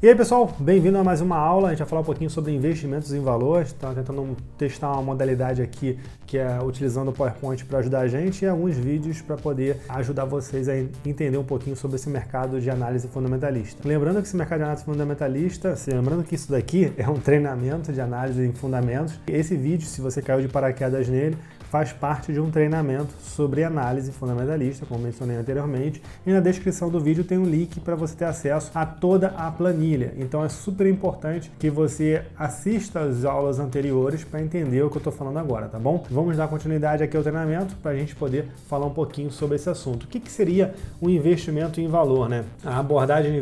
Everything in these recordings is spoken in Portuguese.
E aí pessoal, bem-vindo a mais uma aula. A gente vai falar um pouquinho sobre investimentos em valor. Estamos tentando testar uma modalidade aqui que é utilizando o PowerPoint para ajudar a gente e alguns vídeos para poder ajudar vocês a entender um pouquinho sobre esse mercado de análise fundamentalista. Lembrando que esse mercado de análise fundamentalista, lembrando que isso daqui é um treinamento de análise em fundamentos. Esse vídeo, se você caiu de paraquedas nele, faz parte de um treinamento sobre análise fundamentalista, como mencionei anteriormente, e na descrição do vídeo tem um link para você ter acesso a toda a planilha. Então é super importante que você assista às aulas anteriores para entender o que eu estou falando agora, tá bom? Vamos dar continuidade aqui ao treinamento para a gente poder falar um pouquinho sobre esse assunto. O que seria um investimento em valor, né? A abordagem de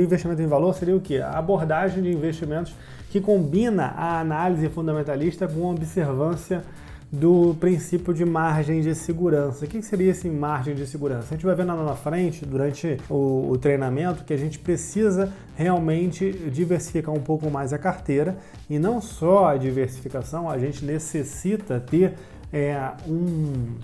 investimento em valor seria o quê? A abordagem de investimentos que combina a análise fundamentalista com a observância do princípio de margem de segurança. O que seria esse margem de segurança? A gente vai ver lá na frente, durante o treinamento, que a gente precisa realmente diversificar um pouco mais a carteira, e não só a diversificação, a gente necessita ter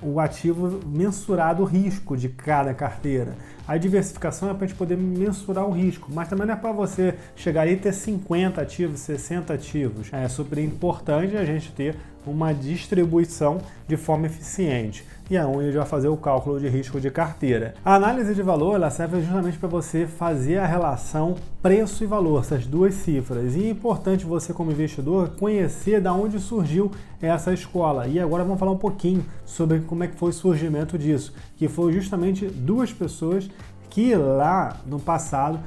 o ativo mensurado o risco de cada carteira. A diversificação é para a gente poder mensurar o risco, mas também não é para você chegar aí e ter 50 ativos, 60 ativos. É super importante a gente ter uma distribuição de forma eficiente. E é onde a gente vai fazer o cálculo de risco de carteira. A análise de valor ela serve justamente para você fazer a relação preço e valor, essas duas cifras. E é importante você, como investidor, conhecer de onde surgiu essa escola. E agora vamos falar um pouquinho sobre como é que foi o surgimento disso, que foi justamente duas pessoas que lá no passado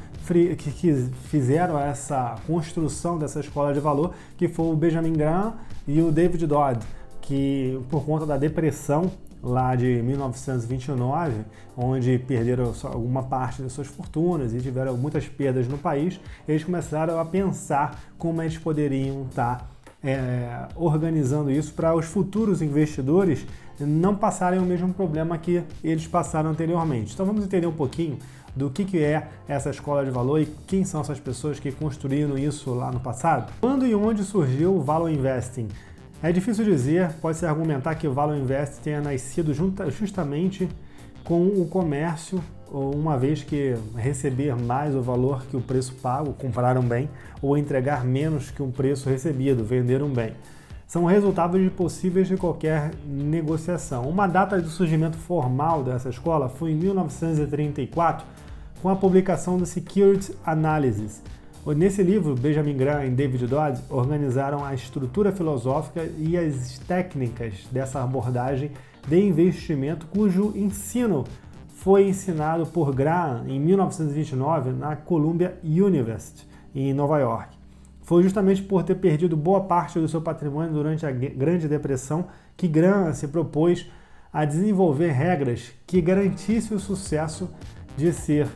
que fizeram essa construção dessa escola de valor, que foi o Benjamin Graham e o David Dodd, que por conta da depressão lá de 1929, onde perderam alguma parte das suas fortunas e tiveram muitas perdas no país, eles começaram a pensar como eles poderiam estar organizando isso para os futuros investidores não passarem o mesmo problema que eles passaram anteriormente. Então vamos entender um pouquinho do que é essa escola de valor e quem são essas pessoas que construíram isso lá no passado. Quando e onde surgiu o Value Investing? É difícil dizer, pode-se argumentar que o Value Investing tenha nascido justamente com o comércio, uma vez que receber mais o valor que o preço pago, comprar um bem, ou entregar menos que um preço recebido, vender um bem. São resultados possíveis de qualquer negociação. Uma data de surgimento formal dessa escola foi em 1934, com a publicação do Securities Analysis. Nesse livro, Benjamin Graham e David Dodd organizaram a estrutura filosófica e as técnicas dessa abordagem de investimento, cujo ensino foi ensinado por Graham em 1929 na Columbia University, em Nova York. Foi justamente por ter perdido boa parte do seu patrimônio durante a Grande Depressão que Graham se propôs a desenvolver regras que garantissem o sucesso de ser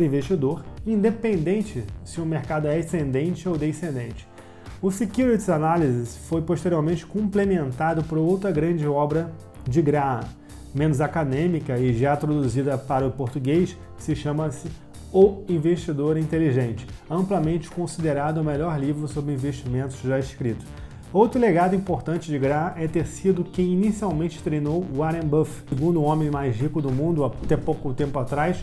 investidor, independente se o mercado é ascendente ou descendente. O Securities Analysis foi posteriormente complementado por outra grande obra de Graham, menos acadêmica e já traduzida para o português, que se chama-se O Investidor Inteligente, amplamente considerado o melhor livro sobre investimentos já escrito. Outro legado importante de Graham é ter sido quem inicialmente treinou Warren Buffett, o segundo homem mais rico do mundo até pouco tempo atrás,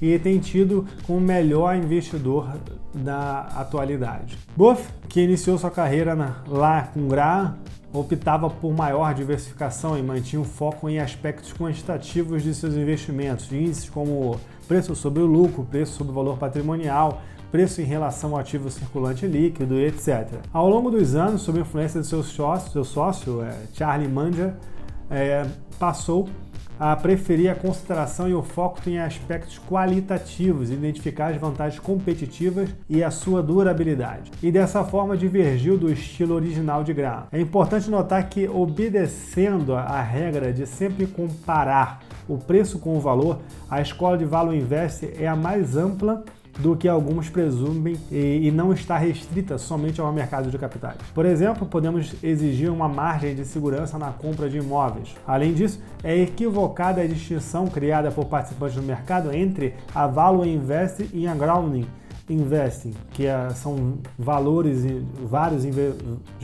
e tem tido como o melhor investidor da atualidade. Buffett, que iniciou sua carreira lá com Graham, optava por maior diversificação e mantinha um foco em aspectos quantitativos de seus investimentos, índices como preço sobre o lucro, preço sobre o valor patrimonial, preço em relação ao ativo circulante líquido, etc. Ao longo dos anos, sob a influência de seu sócio Charlie Munger, passou a preferir a consideração e o foco em aspectos qualitativos, identificar as vantagens competitivas e a sua durabilidade. E dessa forma divergiu do estilo original de Graham. É importante notar que, obedecendo a regra de sempre comparar o preço com o valor, a escola de Value Investing é a mais ampla do que alguns presumem e não está restrita somente ao mercado de capitais. Por exemplo, podemos exigir uma margem de segurança na compra de imóveis. Além disso, é equivocada a distinção criada por participantes do mercado entre a Value Investing e a Grounding Investing, que são vários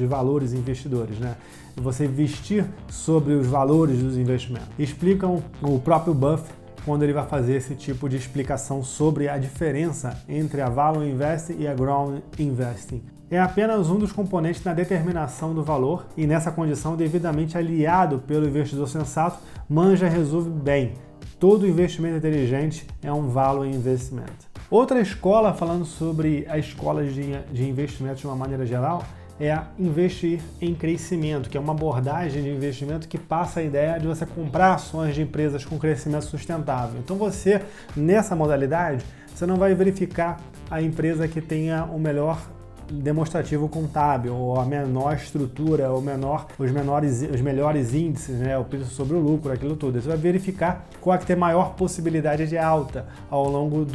valores investidores, né? Você investir sobre os valores dos investimentos. Explicam o próprio Buffett quando ele vai fazer esse tipo de explicação sobre a diferença entre a Value Investing e a Growth Investing. É apenas um dos componentes na determinação do valor e nessa condição devidamente aliado pelo investidor sensato, manja resolve bem. Todo investimento inteligente é um Value Investment. Outra escola, falando sobre a escola de investimentos de uma maneira geral, é a investir em crescimento, que é uma abordagem de investimento que passa a ideia de você comprar ações de empresas com crescimento sustentável. Então você, nessa modalidade, você não vai verificar a empresa que tenha o melhor demonstrativo contábil, ou a menor estrutura, ou os melhores índices, né, o preço sobre o lucro, aquilo tudo. Você vai verificar qual é que tem maior possibilidade de alta ao longo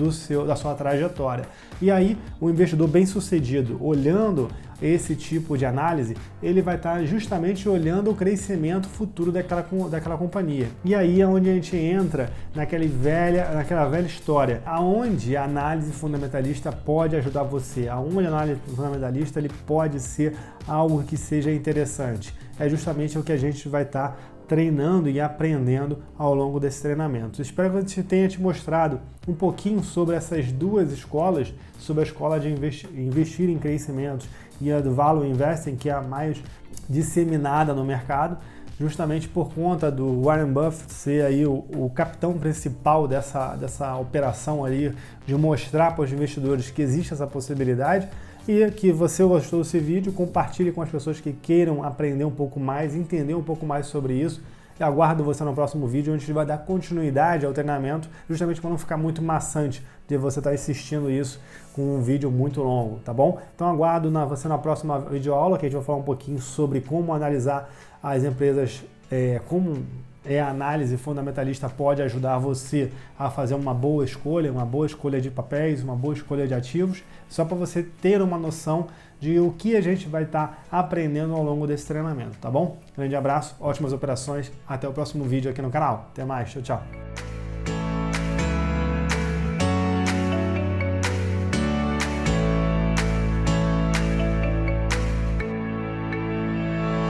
da sua trajetória. E aí, o investidor bem-sucedido, olhando esse tipo de análise, ele vai estar justamente olhando o crescimento futuro daquela companhia. E aí é onde a gente entra naquela velha história, aonde a análise fundamentalista pode ajudar você, aonde a análise fundamentalista ele pode ser algo que seja interessante. É justamente o que a gente vai estar treinando e aprendendo ao longo desse treinamento. Espero que a gente tenha te mostrado um pouquinho sobre essas duas escolas, sobre a escola de investir em crescimentos e a do Value Investing, que é a mais disseminada no mercado, justamente por conta do Warren Buffett ser aí o capitão principal dessa operação ali, de mostrar para os investidores que existe essa possibilidade. E que você gostou desse vídeo, compartilhe com as pessoas que queiram aprender um pouco mais, entender um pouco mais sobre isso. Eu aguardo você no próximo vídeo, onde a gente vai dar continuidade ao treinamento, justamente para não ficar muito maçante de você estar assistindo isso com um vídeo muito longo, tá bom? Então aguardo você na próxima videoaula, que a gente vai falar um pouquinho sobre como analisar as empresas, como a análise fundamentalista pode ajudar você a fazer uma boa escolha de papéis, uma boa escolha de ativos, só para você ter uma noção de o que a gente vai estar aprendendo ao longo desse treinamento, tá bom? Grande abraço, ótimas operações, até o próximo vídeo aqui no canal. Até mais, tchau, tchau.